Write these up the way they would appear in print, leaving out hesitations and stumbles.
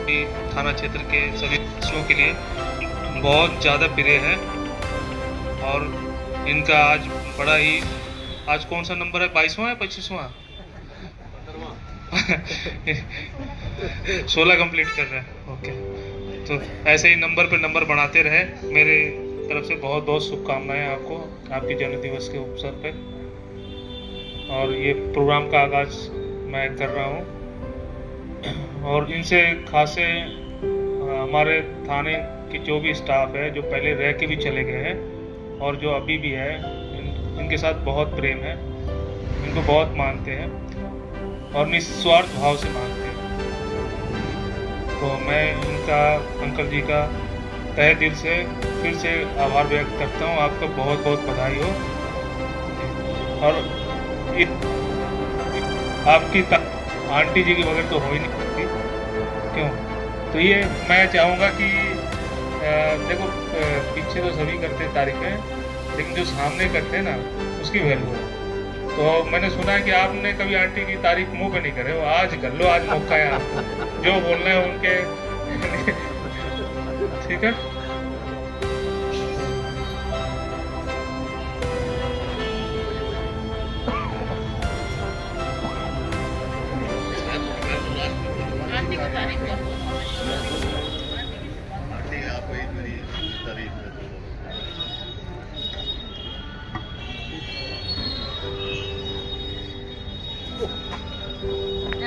भी थाना क्षेत्र के सभी वासियों के लिए बहुत ज़्यादा प्रिय है। और इनका आज बड़ा ही, आज कौन सा नंबर है, 22वां है 25वां 16 कंप्लीट कर रहे हैं। ओके, तो ऐसे ही नंबर पे नंबर बढ़ाते रहे। मेरे तरफ से बहुत बहुत शुभकामनाएं आपको, आपके जन्मदिवस के अवसर पे। और ये प्रोग्राम का आगाज मैं कर रहा हूँ। और इनसे खासे हमारे थाने के जो भी स्टाफ है, जो पहले रह के भी चले गए हैं और जो अभी भी है, इनके साथ बहुत प्रेम है, इनको बहुत मानते हैं और निस्वार्थ भाव से मानते हैं। तो मैं इनका, अंकल जी का तहे दिल से फिर से आभार व्यक्त करता हूँ। आपका बहुत बहुत बधाई हो। और आपकी आंटी जी के बगैर तो हो ही नहीं सकती, क्यों? तो ये मैं चाहूँगा कि देखो, पीछे तो सभी करते हैं तारीफें, लेकिन जो सामने करते हैं ना, उसकी वैल्यू है। तो मैंने सुना है कि आपने कभी आंटी की तारीफ मुंह पे नहीं करे हो, आज कर लो, आज मौका है आपको, जो बोलना है उनके ठीक है।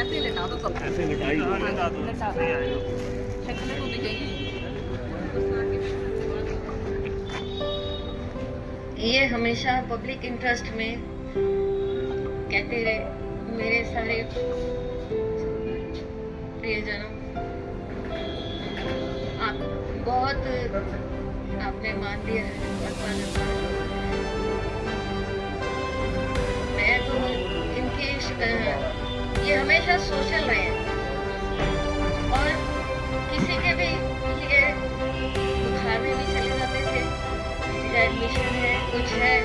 ऐसे लेटा दो, सब ऐसे लिटाई दो। लेटा दो, शक्ल तो दिखेगी। ये हमेशा पब्लिक इंटरेस्ट में कहते रहे, मेरे सारे प्रियजनों, आप बहुत आपने मान दिया है। मैं तो इनकी ये हमेशा सोशल रहे हैं और किसी के भी लिए बुखार में भी चले जाते थे। किसी का एडमिशन है, कुछ है,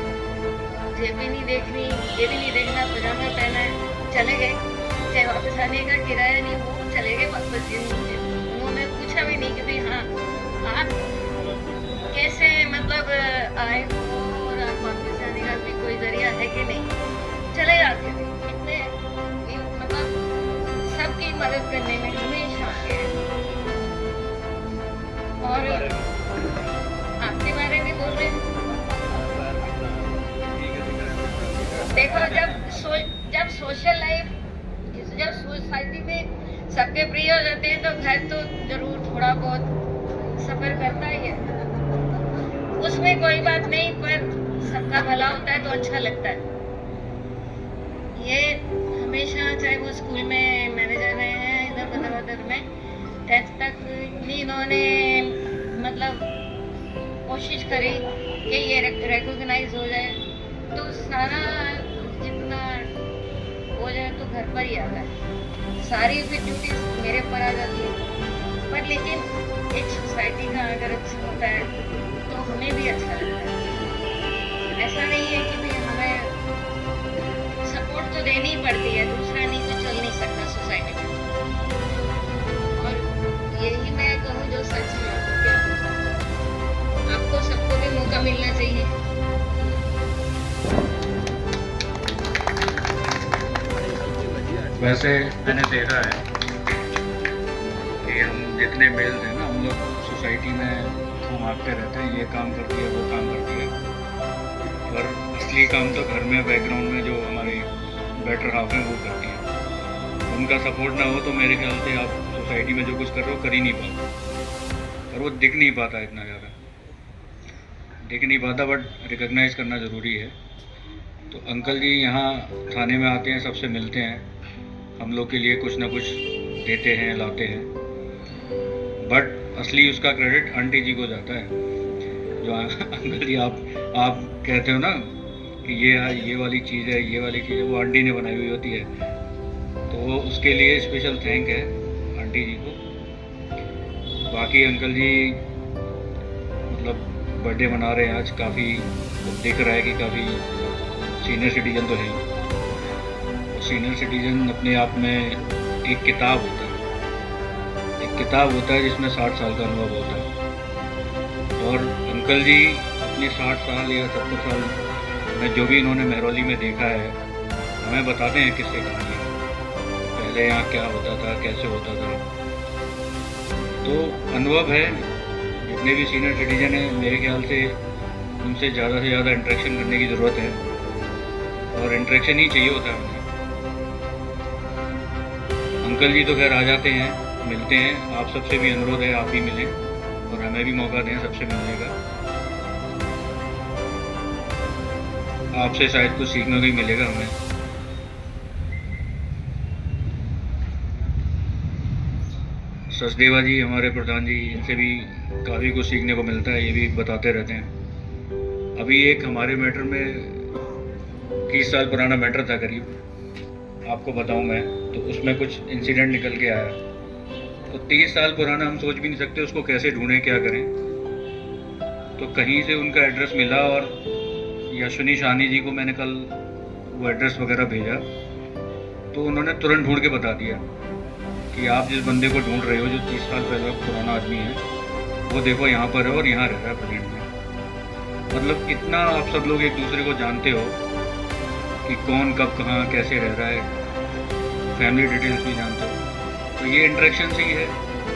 जेब भी नहीं देखनी, ये भी नहीं देखना, पजामा पहना है, चले गए। चाहे वापस आने का किराया नहीं हो, चले गए वापस। उन्होंने पूछा भी नहीं कि भाई हाँ आप कैसे मतलब आए हो और आप वापस आने का भी कोई जरिया है कि नहीं, चले जाते थे। इतने मतलब सबकी मदद करने में हमेशा आगे हैं। और आपके बारे में बोल रहे हैं, देखो जब सोशल लाइफ, जब सोसाइटी में सबके प्रिय हो जाते हैं तो घर तो जरूर थोड़ा बहुत सफर करता ही है, उसमें कोई बात नहीं, पर सबका भला होता है तो अच्छा लगता है। ये हमेशा, चाहे वो स्कूल में मैनेजर रहे हैं, इधर उधर में 10th तक भी इन्होंने मतलब कोशिश करी कि ये रिकॉग्नाइज हो जाए, तो सारा जितना हो जाए तो घर पर ही आता है, सारी भी ड्यूटीज मेरे पर आ जाती है। पर लेकिन एक सोसाइटी का अगर अच्छा होता है तो हमें भी अच्छा लगता है। ऐसा नहीं है कि भाई हमें सपोर्ट तो देनी ही पड़ती है, दूसरा नहीं तो चल नहीं सकता सोसाइटी में। और यही मैं कहूँ जो सच है, आपको सबको भी मौका मिलना चाहिए। वैसे मैंने देखा है कि हम जितने मेल्स हैं ना, हम लोग सोसाइटी में घुमाते रहते हैं, ये काम करती है, वो काम करती है, पर असली काम तो घर में बैकग्राउंड में जो हमारी बेटर हाफ है वो करती है। उनका सपोर्ट ना हो तो मेरे ख्याल से आप सोसाइटी में जो कुछ कर रहे हो कर ही नहीं पाते, और वो दिख नहीं पाता, इतना ज़्यादा दिख नहीं पाता, बट रिकॉग्नाइज करना ज़रूरी है। तो अंकल जी यहाँ थाने में आते हैं, सबसे मिलते हैं, हम लोग के लिए कुछ ना कुछ देते हैं, लाते हैं, बट असली उसका क्रेडिट आंटी जी को जाता है। जो अंकल जी आप कहते हो ना कि ये वाली चीज़ है, ये वाली चीज़ है, वो आंटी ने बनाई हुई होती है, तो उसके लिए स्पेशल थैंक है आंटी जी को। बाकी अंकल जी मतलब बर्थडे मना रहे हैं आज, काफ़ी दिख रहा है कि काफ़ी सीनियर सिटीजन तो है ही। सीनियर सिटीजन अपने आप में एक किताब होता है, एक किताब होता है जिसमें 60 साल का अनुभव होता है। और अंकल जी अपने 60 साल या 70 साल में जो भी इन्होंने मेहरौली में देखा है, हमें बताते हैं किससे कहानी। पहले यहाँ क्या होता था, कैसे होता था। तो अनुभव है। जितने भी सीनियर सिटीजन हैं, मेरे ख्याल से उनसे ज़्यादा से ज़्यादा इंटरेक्शन करने की ज़रूरत है, और इंटरेक्शन ही चाहिए होता है उन्हें। अंकल जी तो खैर आ जाते हैं, मिलते हैं। आप सबसे भी अनुरोध है आप भी मिलें और हमें भी मौका दें सबसे मिलने का। आपसे शायद कुछ सीखने को ही मिलेगा हमें। सचदेवा जी हमारे प्रधान जी, इनसे भी काफ़ी कुछ सीखने को मिलता है, ये भी बताते रहते हैं। अभी एक हमारे मैटर में 30 साल पुराना मैटर था करीब, आपको बताऊं मैं, तो उसमें कुछ इंसिडेंट निकल के आया। तो 30 साल पुराना, हम सोच भी नहीं सकते उसको कैसे ढूंढें, क्या करें। तो कहीं से उनका एड्रेस मिला और यशवनी शानी जी को मैंने कल वो एड्रेस वगैरह भेजा, तो उन्होंने तुरंत ढूंढ के बता दिया कि आप जिस बंदे को ढूंढ रहे हो, जो 30 साल पहले पुराना आदमी है, वो देखो यहाँ पर है और यहाँ रह रहा है प्रेजेंट में। मतलब इतना आप सब लोग एक दूसरे को जानते हो कि कौन कब कहाँ कैसे रह रहा है, फैमिली डिटेल्स भी जानते हो। तो ये इंटरेक्शन से ही है,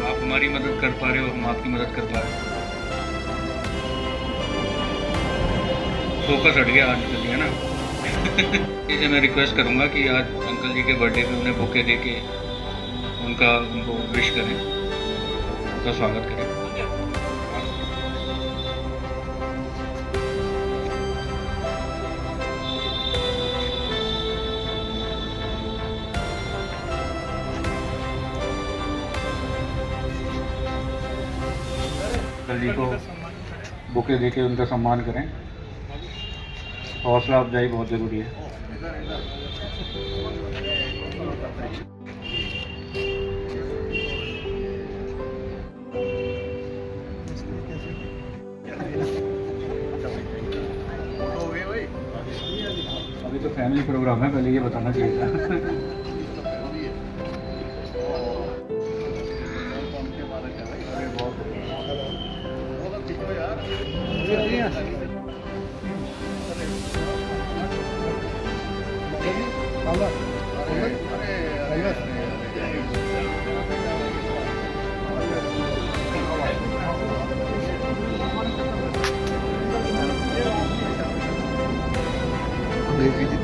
आप हमारी मदद कर पा रहे हो, हम आपकी मदद कर पा रहे हो। फोकस हट गया आज के लिए ना। इसे मैं रिक्वेस्ट करूँगा कि आज अंकल जी के बर्थडे पे उन्हें बुके दे के उनको विश करें, उनका स्वागत करें। अंकल जी को बुके दे के उनका सम्मान करें। हौसला अफजाई बहुत ज़रूरी है। अभी तो फैमिली प्रोग्राम है, पहले ये बताना चाहिए था।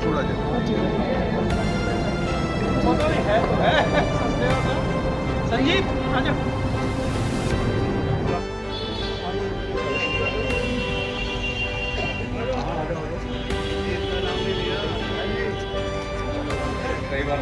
थोड़ा संजीव आजा। कई बार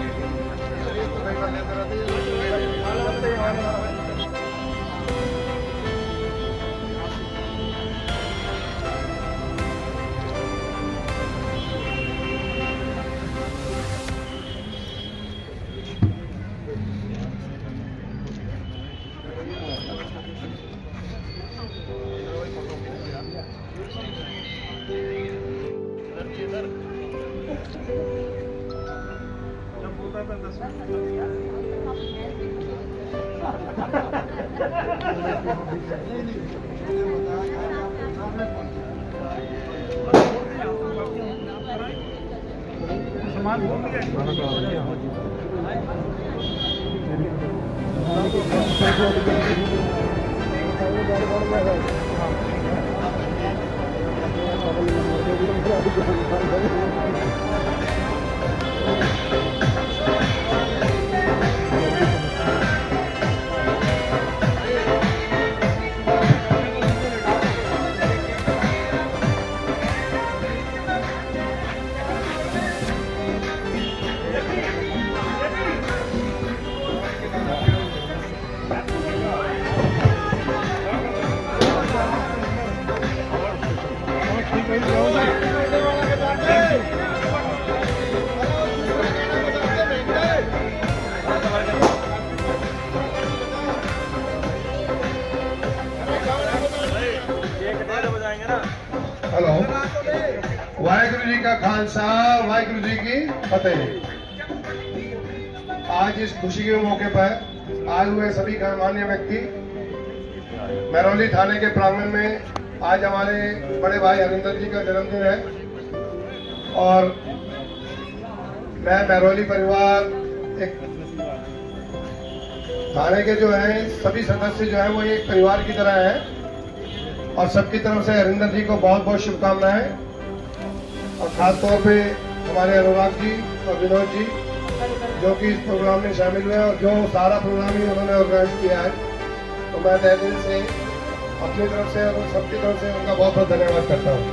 हेलो, वाहिगुरु जी का खालसा, वाहिगुरु जी की फतेह। आज इस खुशी के मौके पर आए हुए सभी गणमान्य व्यक्ति, महरौली थाने के प्रांगण में आज हमारे बड़े भाई हरिंदर जी का जन्मदिन है और मैं महरौली परिवार एक थाने के जो हैं सभी सदस्य जो हैं वो एक परिवार की तरह हैं और सबकी तरफ से हरिंदर जी को बहुत बहुत शुभकामनाएं और खास तौर पे हमारे अनुराग जी और विनोद जी जो कि इस प्रोग्राम में शामिल हुए और जो सारा प्रोग्राम ही उन्होंने ऑर्गेनाइज किया है, तो मैं तहे दिल से अपनी तरफ से और सबकी तरफ से उनका बहुत बहुत धन्यवाद करता हूँ।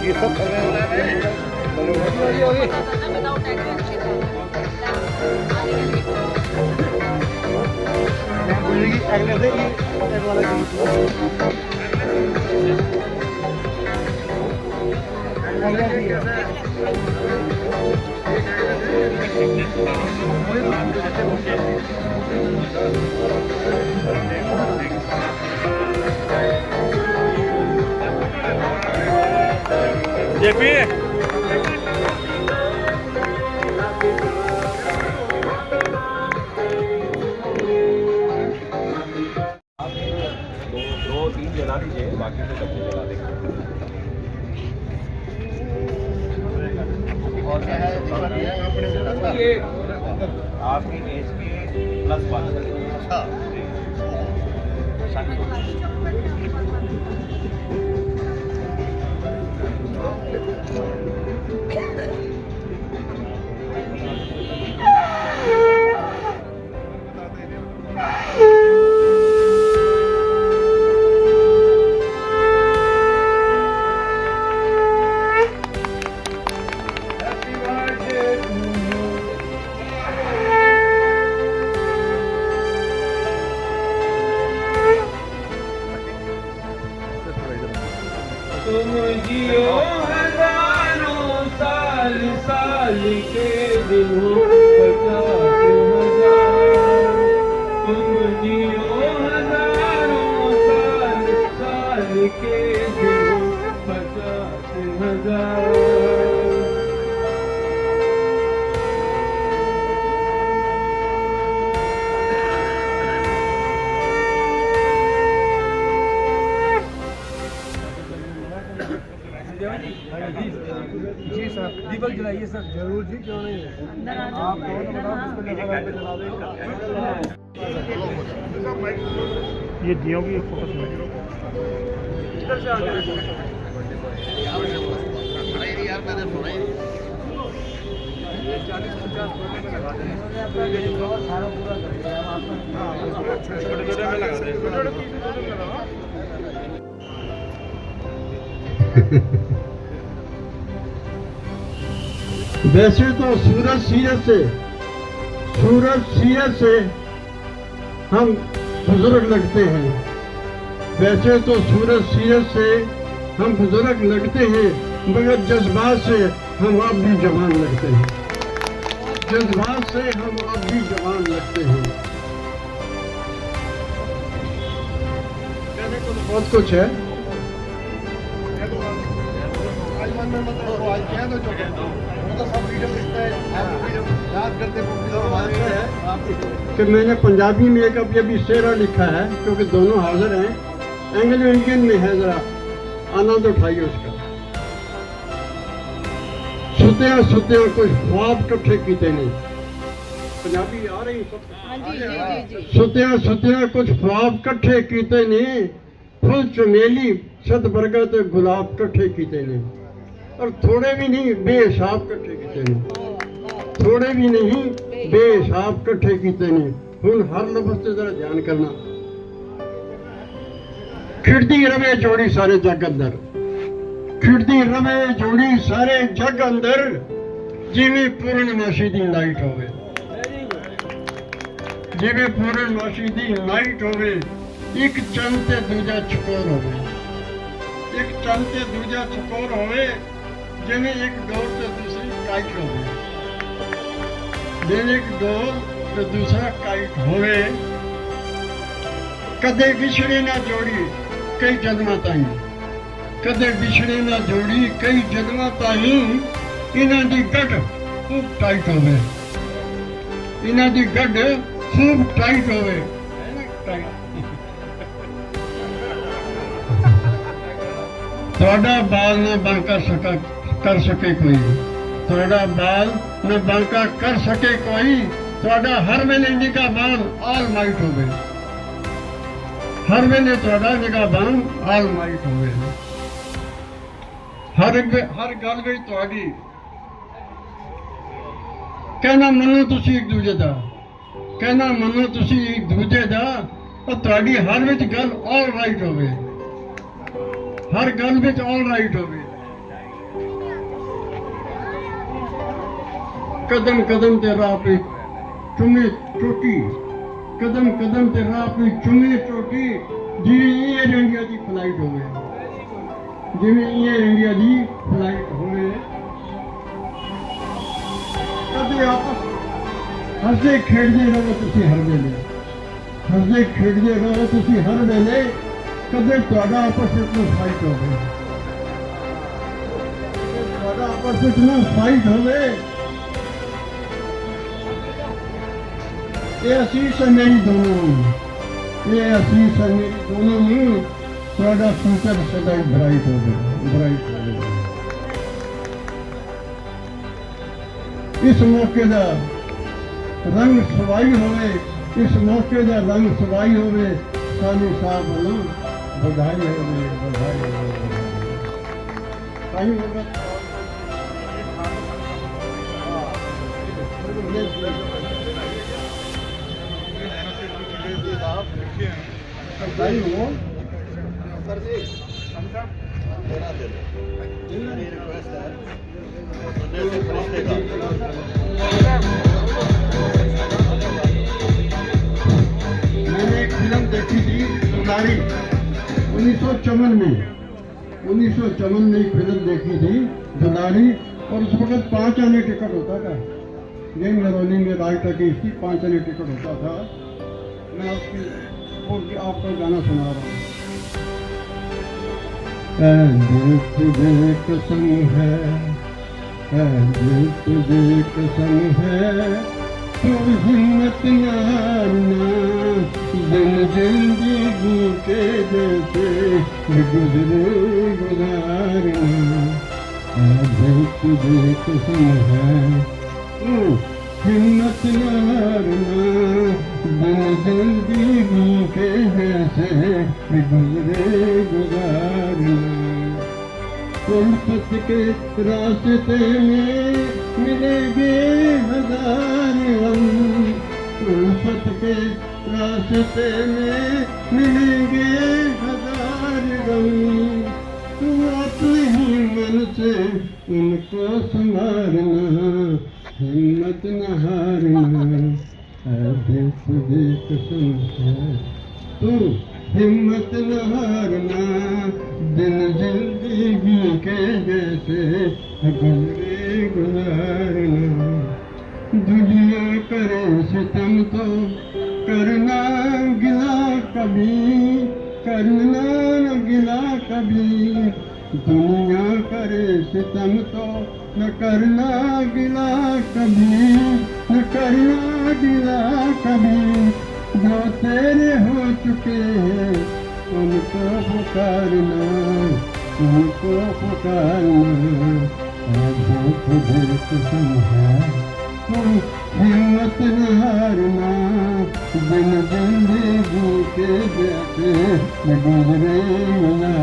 ये सब जेपी दो तीन जला दीजिए, बाकी तो डब्बे जला देंगे। ये आपकी एज के +1। तुम जियो हजारों साल, साल के दिन हो 50,000। तुम जियो हजारों साल, साल के दिन हो 50,000। जी सर, दीपक जलाइए सर। जरूर जी, क्यों नहीं है। आप ये जियो की फोकस में यार मैंने सुना ही 40-50 में लगा दें। छोटे-छोटे में लगा दें। वैसे तो सूरज सीरत से हम बुजुर्ग लगते हैं। वैसे तो सूरज सीरत से हम बुजुर्ग लगते हैं, मगर जज्बात से हम अब भी जवान लगते हैं। जज्बात से हम अब भी जवान लगते हैं। बहुत कुछ है। राजस्थान में मतलब वो आज क्या तो जो वो तो सब वीडियो देखते हैं, आप वीडियो याद करते हैं कि मैंने पंजाबी में एक अभी शेरा लिखा है, क्योंकि दोनों हाजिर हैं। एंग्लो इंडियन में है, जरा आनंद उठाइए उसका। सुत्या सुत्या कुछ ख्वाब कट्ठे कीते नहीं। पंजाबी आ रही सब। सुत्या सुत्या कुछ ख्वाब कट्ठे कीते नहीं, फुल चमेली सत बरगद गुलाब कट्ठे कीते ने, और थोड़े भी नहीं बेहिसाब कट्ठे कीते ने, थोड़े भी नहीं बेहिसाब कट्ठे कीते ने। हुण हर लफ्ज़ ते जरा ध्यान करना। खिड़दी रवे जोड़ी सारे जग अंदर, खिड़दी रवे जोड़ी सारे जग अंदर, जिवें पूर्णमासी दी लाइट होवे, जिवें पूर्णमासी दी लाइट होवे। एक चंद ते दूजा चकोर होवे, एक चंद ते दूजा चकोर होवे, जिवें एक डोर ते दूसरी काइट होवे, जिवें एक डोर ते दूसरा काइट होवे। कदे विछड़े ना जोड़ी कई जन्मां ताईं, कदे विछड़े ना जोड़ी कई जन्मां ताईं, इन्हां दी गढ़ खूब टाइट होवे, इन्हां दी गढ़ खूब टाइट होवे। थोड़ा बाल न बांका कर सके कोई, थोड़ा बाल न बांका कर सके कोई, थोड़ा हर वेले निगाह बान आल माइट होवे, हर वेले थोड़ा निगाह बान आल माइट होवे। हर गल विच तुहाडी कहना मनो तुसी एक दूजे दा, कहना मनो तुसी एक दूजे दा, और तुहाडी हर विच गल ऑल राइट होवे, हर गल विच ऑल राइट होवे। कदम कदम ते राह पे चुमे चोटी, कदम कदम ते राह पे चुमे चोटी, जिवें एयर इंडिया दी फ्लाइट होवे, जिवें एयर इंडिया दी फ्लाइट होवे। कदे आपस हसदे खेडदे रहो तुसी हर वेले, हसदे खेडदे रहो तुसी हर वेले, कदे तुहाडा आपस विच ना फाइट होवे, तुहाडा आपस विच ना फाइट होवे। ये आशीष है मेरी दोनों, ये आशीष है मेरी दोनों में, तुहाडा फ्यूचर सदा ही ब्राइट होवे, ब्राइट होवे। इस मौके दा रंग सवाई होवे, इस मौके दा रंग सवाई होवे, सानू साहब वालों बधाई होवे, बधाई होवे। कहीं होगा बधाई हो सर जी, मेरा दिल मेरी रिक्वेस्ट है, मैंने एक फिल्म देखी थी दुलारी 1954 में, 1954 में एक फिल्म देखी थी दुलारी, और उस वक्त 5 आने टिकट होता था। ये नरौली में राजटा की इसकी 5 आने टिकट होता था। मैं उसकी आपको गाना सुना रहा हूँ। दिल तुझे कसम है, दिल तुझे कसम है, तू हिम्मत न हारना, दिन जिंदगी के जैसे गुजरे गुजारना। दिल तुझे कसम है, तू हिम्मत न हारना, दिन जिंदगी के जैसे गुजरे गुजारना। उल्फत के रास्ते में मिलेंगे हजार हम, उल्फत के रास्ते में मिलेंगे हजार गम। तू अपने ही मन से उनको संवारना, हिम्मत न हारना। दिल तुझे कसम है, तू हिम्मत न हारना, दिन जिंदगी के जैसे गुजरे गुजारना। दुनिया करे सितम तो करना गिला कभी, करना गिला कभी। दुनिया करे सितम तो न करना गिला कभी, न करना गिला कभी। जो तेरे हो चुके हैं उनको पुकारना, उनको पुकारना। तुझे कसम है तुम हिम्मत न हारना, दिन जिंदगी के जैसे गुजरे गुजारना।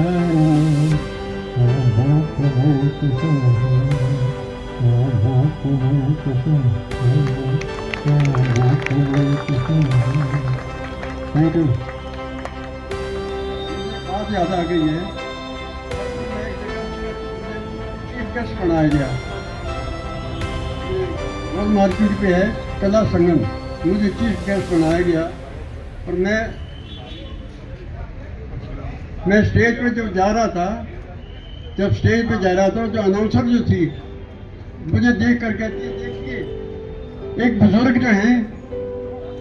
तुझे कसम है, तुझे कसम है, तुझे कसम है। Thank you. बात याद आ गई है, चीफ गेस्ट बनाया गया, रोड मार्केट पे है कला संगम, मुझे चीफ गेस्ट बनाया गया। और मैं स्टेज पे जब जा रहा था, जो अनाउंसर जो थी मुझे देख कर कहती है, देखिए एक बुजुर्ग जो हैं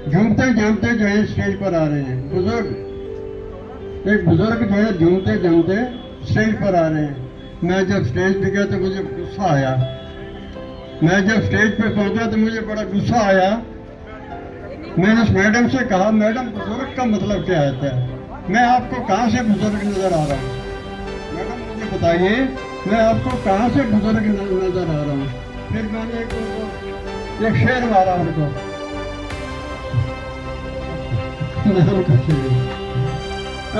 झूमते झूमते जो है स्टेज पर आ रहे हैं। एक बुजुर्ग जो है झूमते झूमते स्टेज पर आ रहे हैं। मैं जब स्टेज पे गया तो मुझे गुस्सा आया। मैं जब स्टेज पे पहुंचा तो मुझे बड़ा गुस्सा आया। मैंने उस मैडम से कहा, मैडम बुजुर्ग का मतलब क्या होता है? मैं आपको कहाँ से बुजुर्ग नजर आ रहा हूँ? मैडम मुझे बताइए, मैं आपको कहाँ से बुजुर्ग नजर आ रहा हूँ? फिर मैंने एक शेर मारा उनको,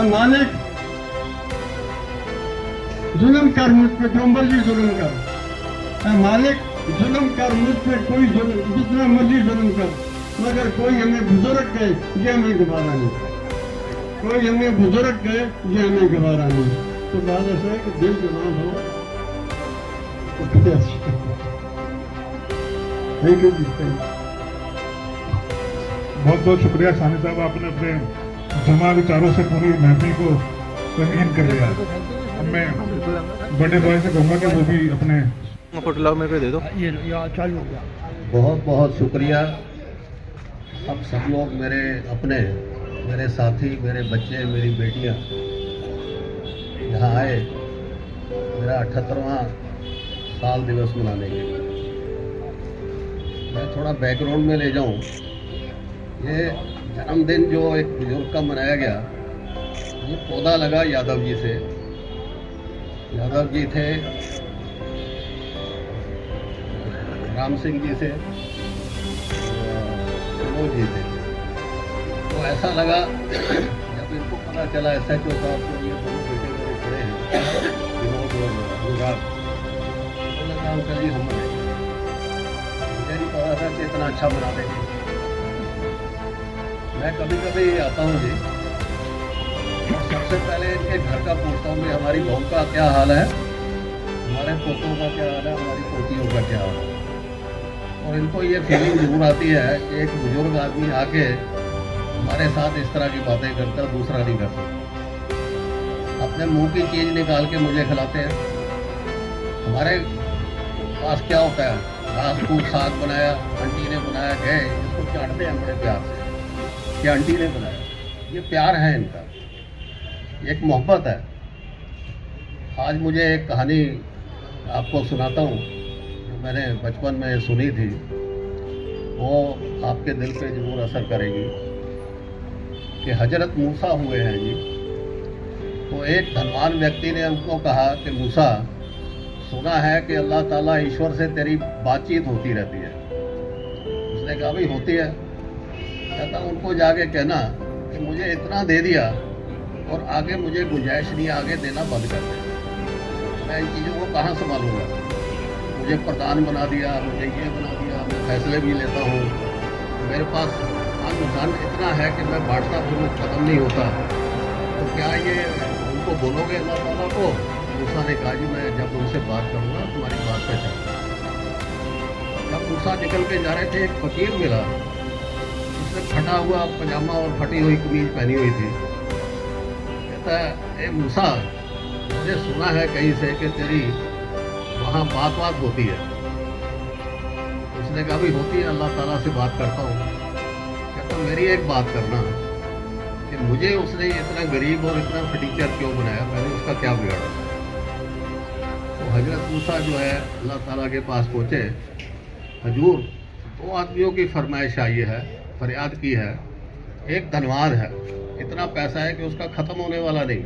मालिक जुल्म कर मुझ पे, जो मर्जी जुल्म कर। मालिक जुल्म कर मुझ पे, कोई जुल्म जितना मर्जी जुल्म कर, मगर कोई हमें बुजुर्ग कहे ये हमें गवारा नहीं, कोई हमें बुजुर्ग कहे ये हमें गवारा नहीं। तो बात ऐसा है कि दिल जवान हो तो कितने अच्छे। थैंक यू जी, बहुत बहुत शुक्रिया सानी साहब, आपने अपने जमा विचारों से पूरी महफिल को रंगीन कर दिया। अब मैं बड़े भाई से कहूँगा कि वो भी अपने फोटो लाओ, मेरे को दे दो। चालू हो गया। बहुत बहुत शुक्रिया। अब सब लोग मेरे अपने, मेरे साथी, मेरे बच्चे, मेरी बेटियां यहाँ आए मेरा 78वां साल दिवस मनाने के लिए। मैं थोड़ा बैकग्राउंड में ले जाऊं। ये जन्मदिन जो एक बुजुर्ग का मनाया गया, ये पौधा लगा यादव जी से। यादव जी थे राम सिंह जी से, वो जी थे। तो ऐसा लगा जब इनको पता चला SHO साहब को, ये दोनों बेटे मेरे खड़े हैं विनोद और अनुराग, तो लगा अंकल जी हम मनाएंगे। मुझे नहीं पता था कि इतना अच्छा बना देंगे। मैं कभी कभी आता हूँ जी, और सबसे पहले इनके घर का पूछता हूँ, हमारी बहू का क्या हाल है, हमारे पोतों का क्या हाल है, हमारी पोतियों का क्या हाल है। और इनको ये फीलिंग जरूर आती है कि एक बुजुर्ग आदमी आके हमारे साथ इस तरह की बातें करता है, दूसरा नहीं कर सकता। अपने मुंह की चीज़ निकाल के मुझे खिलाते हैं। हमारे पास क्या होता है, घास फूस साग बनाया, आंटी ने बनाया, गए इसको चाटते हैं बड़े प्यार से कि आंटी ने बनाया। ये प्यार है इनका, एक मोहब्बत है। आज मुझे एक कहानी आपको सुनाता हूँ जो मैंने बचपन में सुनी थी, वो आपके दिल पे जरूर असर करेगी। कि हजरत मूसा हुए हैं जी, तो एक धनवान व्यक्ति ने उनको कहा कि मूसा, सुना है कि अल्लाह ताला ईश्वर से तेरी बातचीत होती रहती है। उसने कहा भाई होती है। कहता उनको जाके कहना कि मुझे इतना दे दिया और आगे मुझे गुंजाइश नहीं, आगे देना बंद कर दे। मैं इन चीज़ों को कहाँ संभालूंगा? मुझे प्रधान बना दिया, मुझे ये बना दिया, मैं फैसले भी लेता हूँ, मेरे पास धन इतना है कि मैं बांटता फिर ख़त्म नहीं होता। तो क्या ये उनको बोलोगे अल्लाह ताला को? मूसा ने कहा जी मैं जब उनसे बात करूँगा तुम्हारी बात पे चलूँगा। जब मूसा निकल के जा रहे थे, एक फकीर मिला, उसने फटा हुआ पजामा और फटी हुई कमीज पहनी हुई थी। कहता है ए मूसा, मुझे सुना है कहीं से कि तेरी वहाँ बात होती है। उसने कहा भी होती है, अल्लाह ताला से बात करता हूँ। कहता मेरी एक बात करना कि मुझे उसने इतना गरीब और इतना फटीचर क्यों बनाया, मैंने उसका क्या बिगाड़ा? तो हजरत मूसा जो है अल्लाह ताला के पास पहुँचे, हजूर 2 आदमियों की फरमाइश आई है, फरियाद की है। एक धनवान है, इतना पैसा है कि उसका ख़त्म होने वाला नहीं।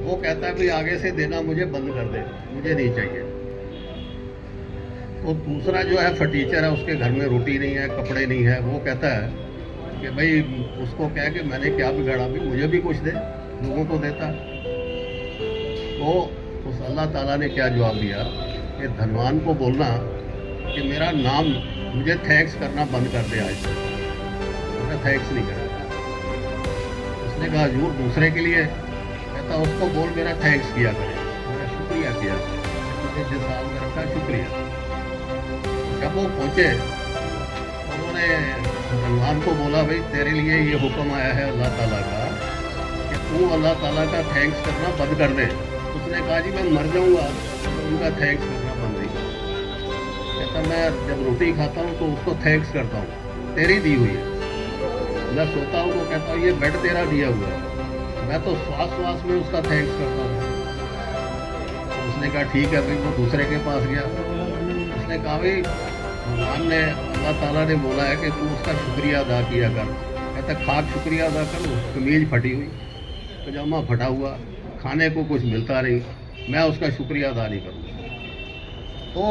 वो कहता है भाई आगे से देना मुझे बंद कर दे, मुझे नहीं चाहिए। तो दूसरा जो है फटीचर है, उसके घर में रोटी नहीं है, कपड़े नहीं है। वो कहता है कि भाई उसको कह कि मैंने क्या बिगाड़ा, भी मुझे भी कुछ दे, लोगों को देता। तो उस अल्लाह ताला ने क्या जवाब दिया कि धनवान को बोलना कि मेरा नाम, मुझे थैंक्स करना बंद कर दे, आज से मैं थैंक्स नहीं करा। उसने कहा हजूर दूसरे के लिए, कहता उसको बोल मेरा थैंक्स किया करे, मेरा शुक्रिया किया, मुझे जिस हाल में रखा शुक्रिया। जब वो पहुँचे उन्होंने धनवान को बोला भाई तेरे लिए ये हुक्म आया है अल्लाह ताला का कि तू अल्लाह ताला का थैंक्स करना बंद कर दे। उसने कहा जी मैं मर जाऊंगा तो उनका थैंक्स करना बंद नहीं कर। कहता मैं जब रोटी खाता हूँ तो उसको थैंक्स करता हूँ, तेरी दी हुई है। मैं सोता हूँ तो कहता हूँ ये बेड तेरा दिया हुआ है, मैं तो श्वास श्वास में उसका थैंक्स करता हूँ। तो उसने कहा ठीक है भाई। वो दूसरे के पास गया, उसने कहा भाई भगवान ने, अल्लाह ताला ने बोला है कि तू उसका शुक्रिया अदा किया कर। कहता खाक शुक्रिया अदा करूँ, कमीज फटी हुई, पजामा फटा हुआ, खाने को कुछ मिलता नहीं, मैं उसका शुक्रिया अदा नहीं करूँ। तो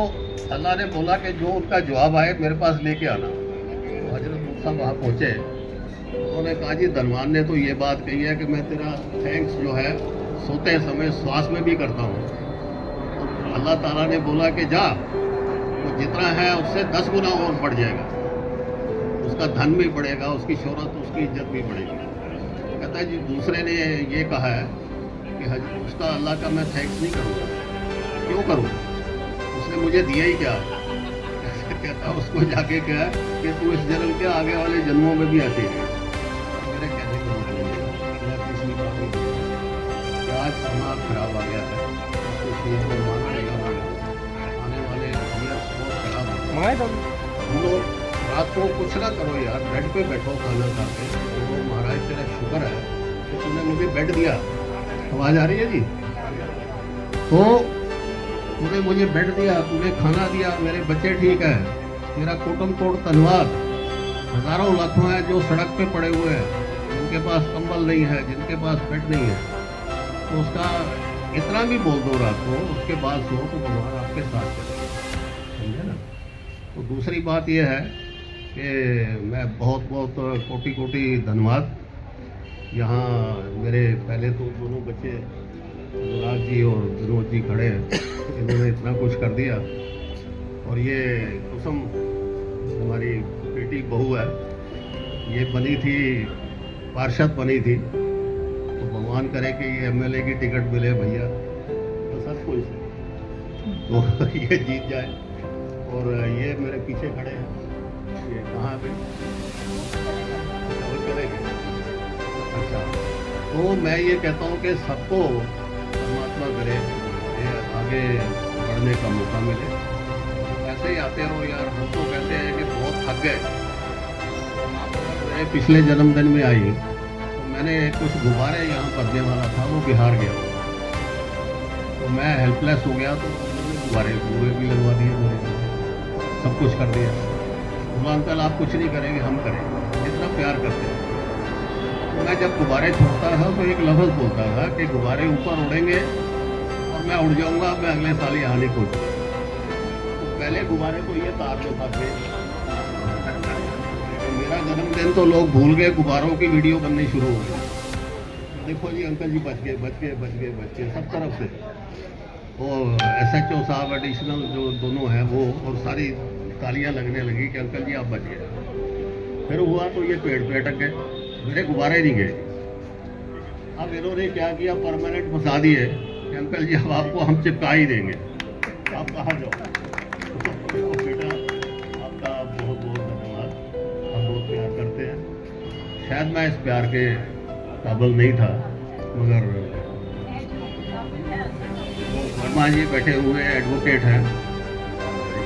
अल्लाह ने बोला कि जो उनका जवाब आए मेरे पास लेके आना। तो हजरत मूसा वहाँ पहुँचे, उन्होंने कहा जी धनवान ने तो ये बात कही है कि मैं तेरा थैंक्स जो है सोते समय श्वास में भी करता हूँ। तो अल्लाह ताला ने बोला कि जा, वो जितना है उससे 10 गुना और बढ़ जाएगा, उसका धन भी बढ़ेगा, उसकी शोहरत, उसकी इज्जत भी बढ़ेगी। कहता है जी दूसरे ने ये कहा है कि उसका अल्लाह का मैं थैंक्स नहीं करूँगा, क्यों करूँ, उसने मुझे दिया ही क्या। कहता उसको जाके कहा कि तू इस जन्म के आगे वाले जन्मों में भी ऐसे ही। मेरे कहने को मतलब पिछली बात कि आज समाज खराब आ गया है, तो चीज़ को माना नहीं आने वाले बहुत खराब हो। हम लोग रात को कुछ ना करो यार, बेड पे बैठो खाना खाते, तो महाराज तेरा शुक्र है कि तूने मुझे बेड दिया। आवाज़ आ रही है जी? तो तूने मुझे बेड दिया, तूने खाना दिया, मेरे बच्चे ठीक है, तेरा कोटम तोड़ धन्यवाद। हज़ारों लाखों हैं जो सड़क पे पड़े हुए हैं, जिनके पास कंबल नहीं है, जिनके पास बेड नहीं है, तो उसका इतना भी बोल दो रात को, उसके बाद सो तो भगवान आपके साथ चले, समझे ना। तो दूसरी बात यह है कि मैं बहुत बहुत कोटि कोटि धन्यवाद। यहाँ मेरे पहले तो दोनों बच्चे अनुराग जी और विनोद जी खड़े हैं, इन्होंने इतना कुछ कर दिया। और ये कुसुम हमारी बेटी बहू है, ये बनी थी, पार्षद बनी थी, तो भगवान करे कि ये एमएलए की टिकट मिले भैया, तो सब कुछ तो ये जीत जाए। और ये मेरे पीछे खड़े हैं, ये कहाँ पे चलेंगे। अच्छा, तो मैं ये कहता हूँ कि सबको परमात्मा करे आगे बढ़ने का मौका मिले। ऐसे ही आते रहो यार, हम तो कहते हैं कि बहुत थक गए। मैं पिछले जन्मदिन में आई तो मैंने कुछ गुब्बारे यहाँ भरने वाला था, वो बिहार गया, तो मैं हेल्पलेस हो गया, तो गुब्बारे पूरे भी लगवा दिए, मेरे सब कुछ कर दिया। बोला अंकल आप कुछ नहीं करेंगे, हम करेंगे, जितना प्यार करते हैं। तो मैं जब गुब्बारे छोड़ता था तो एक लफ्ज़ बोलता था कि गुब्बारे ऊपर उड़ेंगे और मैं उड़ जाऊंगा, मैं अगले साल यहाँ नहीं पहुँचूँगा। तो पहले गुब्बारे को ये तार दो था, मेरा जन्मदिन तो लोग भूल गए, गुब्बारों की वीडियो बननी शुरू हो गई। देखो जी अंकल जी बच गए, बच गए, बच गए, बच गए, सब तरफ से। वो SHO साहब एडिशनल जो दोनों हैं वो, और सारी तालियां लगने लगी कि अंकल जी आप बच गए। फिर हुआ तो ये पेड़ पे अटक गए, मेरे गुब्बारे नहीं गए। अब इन्होंने क्या किया, परमानेंट फंसा दिए कि अंकल जी अब आपको हम चिपका ही देंगे, आप कहाँ जाओ। तो बेटा आपका बहुत बहुत धन्यवाद, हम बहुत प्यार करते हैं। शायद मैं इस प्यार के काबिल नहीं था, मगर वर्मा जी बैठे हुए एडवोकेट हैं,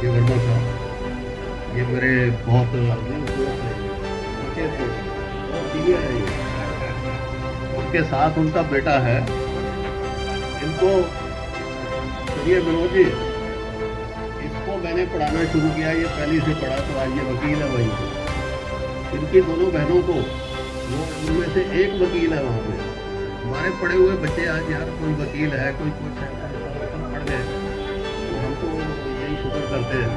ये वर्मा साहब, ये मेरे बहुत अच्छे थे, उनके साथ उनका बेटा है। इनको ये विनोद जी, इसको मैंने पढ़ाना शुरू किया, ये पहली से पढ़ा, तो आज ये वकील है वहीं पे। इनकी दोनों बहनों को, वो उनमें से एक वकील है वहाँ पे। हमारे पढ़े हुए बच्चे आज यार कोई वकील है, कोई कुछ है, पढ़ गए, तो हम तो यही शुक्र करते हैं।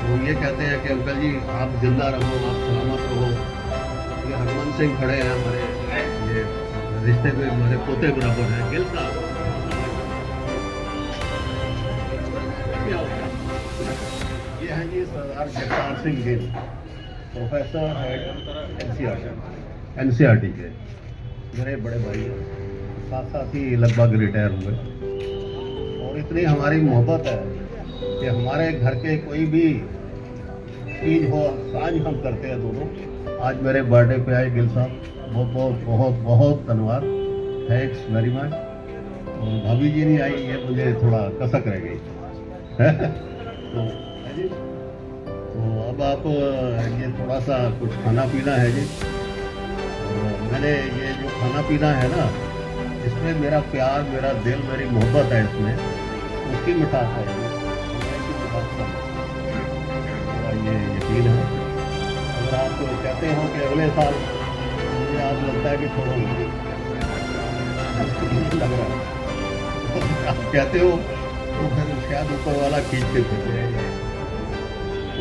वो ये कहते हैं कि अंकल जी आप जिंदा रहो, आप सलामत रहो। ये हरमन सिंह खड़े हैं हमारे, ये रिश्ते में हमारे पोते बराबर हैं, गिल साहब। ये हैं जी सरदार जगतार सिंह गिल, प्रोफेसर एनसीईआरटी के मेरे बड़े भाई हैं, साथ साथ ही लगभग रिटायर हुए। और इतनी हमारी मोहब्बत है कि हमारे घर के कोई भी चीज़ हो, साझ हम करते हैं दोनों। आज मेरे बर्थडे पे आए गिल साहब, बहुत बहुत बहुत बहुत धन्यवाद, थैंक्स वेरी मच। और भाभी जी नहीं आई, ये मुझे थोड़ा कसक रह गई। तो अब आप ये थोड़ा सा कुछ खाना पीना है जी। और मैंने ये जो खाना पीना है ना, इसमें मेरा प्यार, मेरा दिल, मेरी मोहब्बत है, इसमें उसकी मिठास है, ये यकीन है। अगर आप कहते हो कि अगले साल, मुझे आप लगता है कि थोड़ा लग रहा है, आप कहते हो तो फिर शायद ऊपर वाला खींच के देते हैं। तो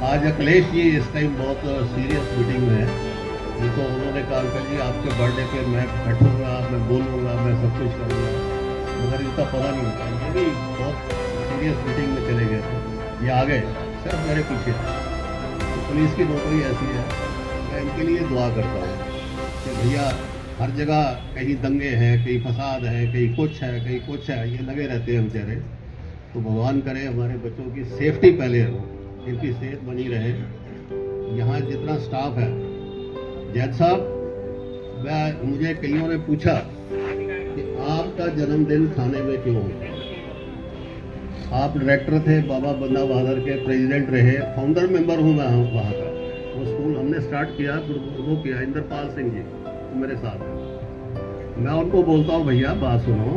आज अखिलेश जी इस टाइम बहुत सीरियस मीटिंग में है। ये तो उन्होंने कहा अंकल जी आपके बर्थडे पे मैं बैठूंगा, मैं बोलूँगा, मैं सब कुछ करूँगा, मगर इनका पता नहीं होता। ये भी बहुत सीरियस मीटिंग में चले गए थे, ये आ गए सिर्फ मेरे पीछे। तो पुलिस की नौकरी ऐसी है, मैं इनके लिए दुआ करता हूँ कि भैया हर जगह कहीं दंगे हैं, कहीं फसाद है, कहीं कुछ है, कहीं कुछ है, ये लगे रहते हैं बेचारे। तो भगवान करे हमारे बच्चों की सेफ्टी पहले हो, इनकी सेहत बनी रहे। यहाँ जितना स्टाफ है, जैद साहब, मुझे कईयों ने पूछा कि आपका जन्मदिन खाने में क्यों हो। आप डायरेक्टर थे बाबा बंदा बहादुर के, प्रेसिडेंट रहे, फाउंडर मेंबर हूँ मैं वहाँ का। वो स्कूल हमने स्टार्ट किया, वो किया इंद्रपाल सिंह जी मेरे साथ है। मैं उनको बोलता हूँ भैया बात सुनो,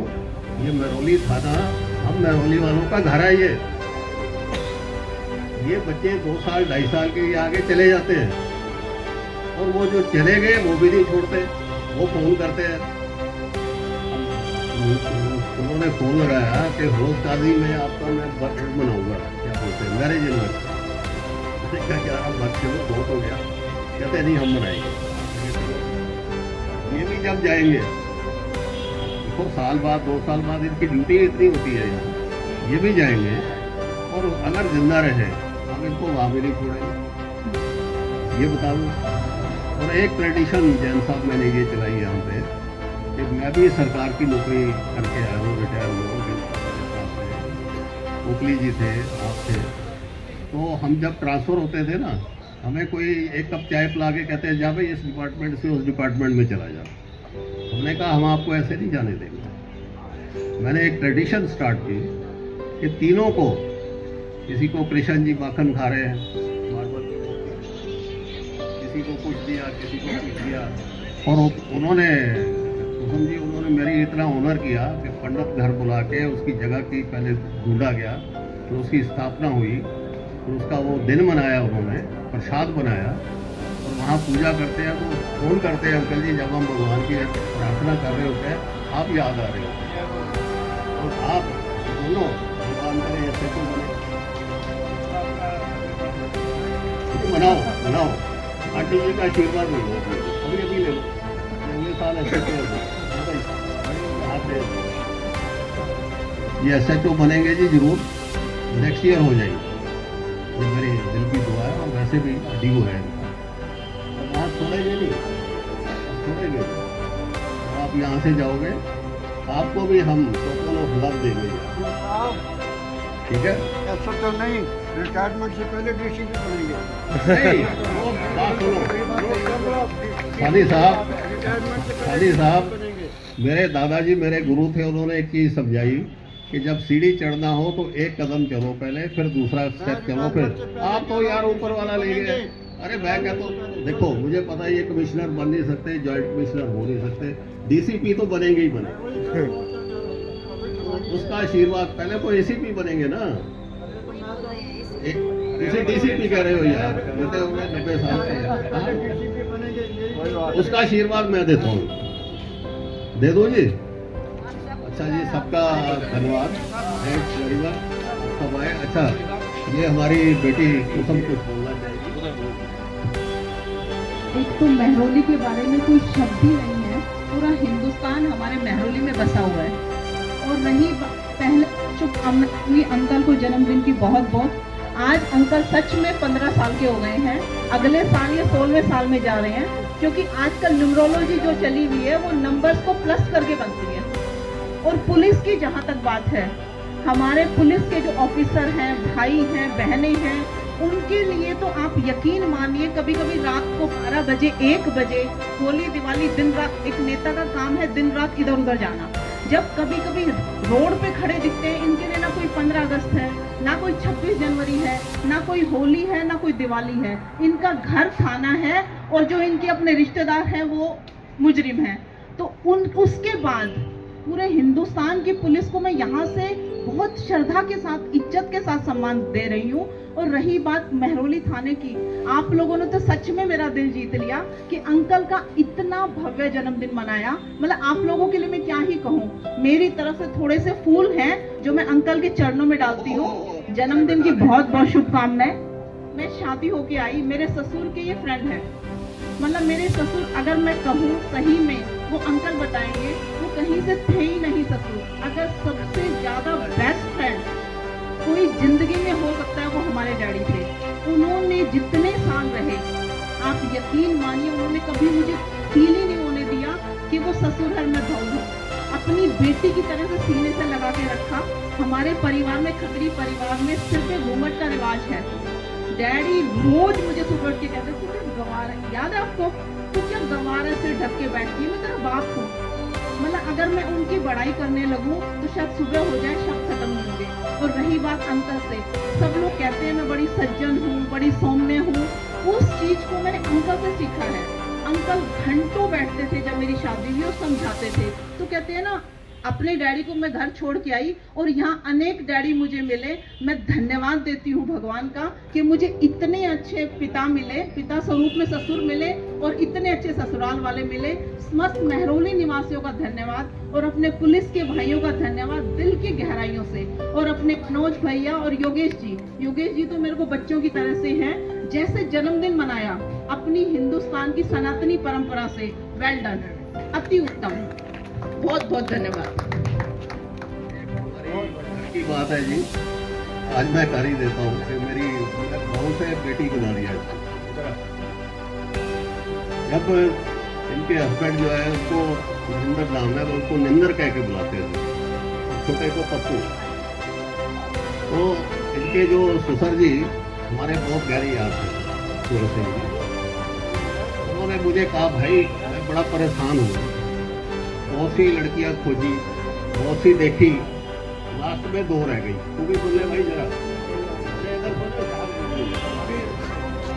ये महरौली थाना, हम महरौली वालों का घर है। ये बच्चे 2 साल 2.5 साल के लिए आगे चले जाते हैं, और वो जो चले गए वो भी नहीं छोड़ते, वो फोन करते हैं। उन्होंने फोन लगाया कि होश काजी में आपका मैं बर्थडे मनाऊंगा, क्या बोलते हैं, मैरिज एनिवर्सरी। क्या क्या बात चलो बहुत हो गया, कहते नहीं हम मनाएंगे। ये भी जब जाएंगे, देखो साल बाद 2 साल बाद इनकी ड्यूटी इतनी होती है यहाँ, ये भी जाएंगे, और अगर जिंदा रहे हम इनको वहाँ भी नहीं छोड़ेंगे। ये बताओ। और एक ट्रेडिशन जैन साहब मैंने ये चलाई है यहाँ पे कि मैं भी सरकार की नौकरी करके आया हूँ, रिटायर हुआ हूँ। ओकली जी थे, आप थे, तो हम जब ट्रांसफ़र होते थे ना, हमें कोई एक कप चाय पिला के कहते हैं जा भाई इस डिपार्टमेंट से उस डिपार्टमेंट में चला जा। हमने कहा हम आपको ऐसे नहीं जाने देंगे। मैंने एक ट्रेडिशन स्टार्ट की कि तीनों को, किसी को कृष्ण जी माखन खा रहे हैं, किसी को कुछ दिया, किसी को कुछ दिया, और उन्होंने मेरी इतना ऑनर किया कि पंडित घर बुला के उसकी जगह की पहले ढूंढा गया, तो उसकी स्थापना हुई, तो उसका वो दिन मनाया, उन्होंने प्रसाद बनाया, और वहाँ पूजा करते हैं। तो फोन करते हैं अंकल जी जब हम भगवान की प्रार्थना कर रहे होते हैं, आप याद आ रहे होते हैं, और आप दोनों भगवान करें ऐसे तो मनाओ। आंटी जी का आशीर्वाद ले लो, अभी ले लो, अगले साल ये SHO बनेंगे जी जरूर, नेक्स्ट ईयर हो जाएंगे, ये मेरी दिल की दुआ है। और वैसे भी DO है तो वहाँ छोड़ेंगे नहीं, छोड़ेंगे तो आप यहाँ से जाओगे, आपको भी हम टोकन ऑफ लव देंगे, ठीक है। SHO नहीं, रिटायरमेंट से पहले DC भी बनेंगे। नहीं, वो बात सुनो, सानी साहब मेरे दादाजी मेरे गुरु थे, उन्होंने एक चीज़ समझाई कि जब सीढ़ी चढ़ना हो तो एक कदम चलो पहले, फिर दूसरा स्टेप चलो, फिर आप तो यार ऊपर वाला ले गए। अरे मैं कहता हूँ देखो, मुझे पता है ये कमिश्नर बन नहीं सकते, जॉइंट कमिश्नर हो नहीं सकते, DCP तो बनेंगे ही बनेंगे। उसका आशीर्वाद, पहले वो एसीपी बनेंगे ना, इसे डीसीपी कह रहे हो यार, कहते होंगे 90 साल के। उसका आशीर्वाद मैं देता हूँ, दे दो जी। अच्छा जी, सबका धन्यवाद। अच्छा, ये हमारी बेटी कुसुम कुछ बोलना चाहिए। एक तो मेहरौली के बारे में कोई शब्द ही नहीं है, पूरा हिंदुस्तान हमारे मेहरौली में बसा हुआ है। और रही पहले शुभकामनाएं अंकल को जन्मदिन की बहुत बहुत। आज अंकल सच में 15 साल के हो गए हैं, अगले साल या 16वें साल में जा रहे हैं, क्योंकि आजकल न्यूमरोलॉजी जो चली हुई है वो नंबर्स को प्लस करके बनती है। और पुलिस की जहाँ तक बात है, हमारे पुलिस के जो ऑफिसर हैं, भाई हैं, बहनें हैं, उनके लिए तो आप यकीन मानिए, कभी कभी रात को 12 बजे 1 बजे, होली दिवाली दिन रात, एक नेता का काम है दिन रात इधर उधर जाना। जब कभी कभी रोड पे खड़े दिखते हैं, इनके लिए ना कोई 15 अगस्त है, ना कोई 26 जनवरी है, ना कोई होली है, ना कोई दिवाली है। इनका घर थाना है और जो इनके अपने रिश्तेदार हैं वो मुजरिम हैं। तो उसके बाद पूरे हिंदुस्तान की पुलिस को मैं यहाँ से बहुत श्रद्धा के साथ, इज्जत के साथ सम्मान दे रही हूँ। और रही बात मेहरौली थाने की, आप लोगों ने तो सच में मेरा दिल जीत लिया कि अंकल का इतना भव्य जन्मदिन मनाया। मतलब आप लोगों के लिए मैं क्या ही कहूँ, मेरी तरफ से थोड़े से फूल हैं जो मैं अंकल के चरणों में डालती हूँ। जन्मदिन की बहुत बहुत शुभकामनाएं। मैं शादी होके आई, मेरे ससुर के ये फ्रेंड है। मतलब मेरे ससुर, अगर मैं कहूँ सही में, वो अंकल बताएंगे, वो कहीं से थे ही नहीं ससुर। अगर सबसे ज्यादा बेस्ट फ्रेंड कोई जिंदगी में हो सकता है वो हमारे डैडी थे। उन्होंने जितने साल रहे, आप यकीन मानिए, उन्होंने कभी मुझे फील ही नहीं होने दिया कि वो ससुर है मैं बहू हूँ। अपनी बेटी की तरह से सीने से लगा के रखा। हमारे परिवार में, खत्री परिवार में सिर पे घूंघट का रिवाज है। डैडी रोज मुझे सुबह उठ के कहते, तू क्या गंवार है, याद है आपको, तू क्या गंवार है, सिर ढक के बैठती है, मैं तेरा बाप हूँ। मतलब अगर मैं उनकी बड़ाई करने लगूं तो शायद सुबह हो जाए, शब्द खत्म नहीं होंगे। और रही बात अंकल से, सब लोग कहते हैं मैं बड़ी सज्जन हूँ, बड़ी सौम्य हूँ, उस चीज को मैंने अंकल से सीखा है। अंकल घंटों बैठते थे जब मेरी शादी हुई और समझाते थे। तो कहते हैं ना, अपने डैडी को मैं घर छोड़ के आई और यहाँ अनेक डैडी मुझे मिले। मैं धन्यवाद देती हूँ भगवान का कि मुझे इतने अच्छे पिता मिले, पिता स्वरूप में ससुर मिले और इतने अच्छे ससुराल वाले मिले। समस्त मेहरौली निवासियों का धन्यवाद और अपने पुलिस के भाइयों का धन्यवाद दिल की गहराइयों से। और अपने मनोज भैया और योगेश जी तो मेरे को बच्चों की तरह से हैं। जैसे जन्मदिन मनाया अपनी हिंदुस्तान की सनातनी परंपरा से, वेल डन, अति उत्तम, बहुत बहुत धन्यवाद। की बात है जी, आज मैं कर ही देता हूँ कि मेरी बहू से बेटी बना दिया इसको। जब इनके हस्बैंड जो है उनको निंदर नाम है, उनको निंदर कह के बुलाते थे, छोटे को पप्पू। तो इनके जो ससुर जी हमारे बहुत गहरी याद है सूरत सिंह जी। उन्होंने मुझे कहा, भाई मैं बड़ा परेशान हूँ, बहुत सी लड़कियां खोजी, बहुत सी देखी, लास्ट में 2 रह गई। तू भी बोले भाई जरा,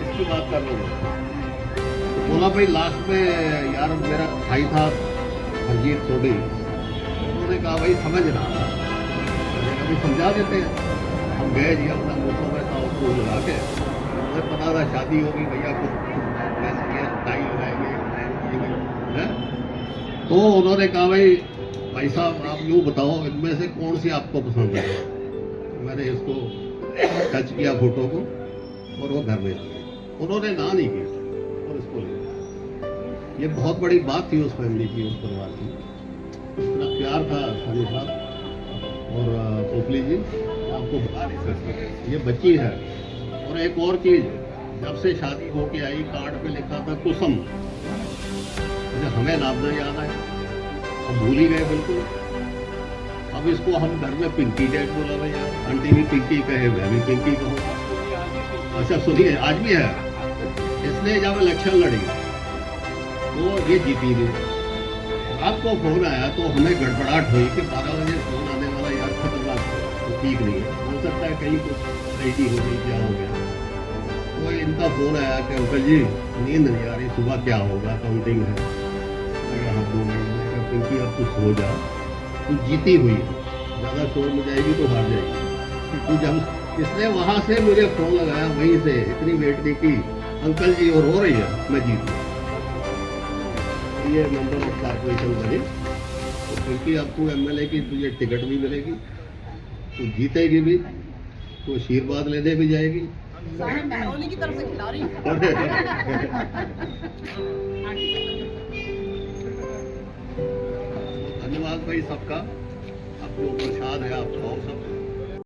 इसकी बात कर लो। बोला भाई लास्ट में यार मेरा भाई था हरजीत सोडी, उन्होंने कहा भाई समझ रहा था, अभी समझा देते हैं। हम गए जी अपना मौसम में था उसको लगा के, मुझे पता था शादी होगी, भैया को टाई लगाएंगे। तो उन्होंने कहा भाई साहब आप यूँ बताओ इनमें से कौन सी आपको पसंद है। मैंने इसको टच किया फोटो को और वो घर में आ गई। उन्होंने ना नहीं किया और इसको ले। ये बहुत बड़ी बात थी उस फैमिली की, उस परिवार की। इतना प्यार था सानी साहब और पोपली जी, आपको बता नहीं सकते। ये बच्ची है। और एक और चीज, जब से शादी होके आई कार्ड पे लिखा था कुसुम, हमें नाम न याद आए, हम भूल ही गए बिल्कुल। अब इसको हम घर में पिंकी डैड बोला भाई यार, आंटी भी पिंकी कहे, मैं भी पिंकी कहूँ। अच्छा सुनिए, आज भी है। इसने जब इलेक्शन लड़ी तो ये जीती नहीं। आपको फोन आया तो हमें गड़बड़ाहट हुई कि 12 बजे फोन आने वाला यार खतरनाक, तो ठीक नहीं है, हो सकता है कहीं कुछ रेडी हो गई, क्या हो गया। तो इनका फोन आया कि अंकल जी नींद नहीं आ रही, सुबह क्या होगा, काउंटिंग है। मैं 2 महीने पिंकी अब तू सो जा, तू जीती हुई है, ज़्यादा शोर में जाएगी तो हार जाएगी। तो जब इसने वहाँ से मुझे फ़ोन लगाया, वहीं से इतनी वेट नहीं की, अंकल जी और हो रही है, मैं जीत गया। ये मेंबर ऑफ कॉर्पोरेशन बनी, तो क्योंकि अब तू MLA की तुझे टिकट भी मिलेगी, तू जीतेगी भी, तो आशीर्वाद लेने भी जाएगी। महरौली की तरफ से खिला रही धन्यवाद भाई सबका। अब जो प्रसाद है आप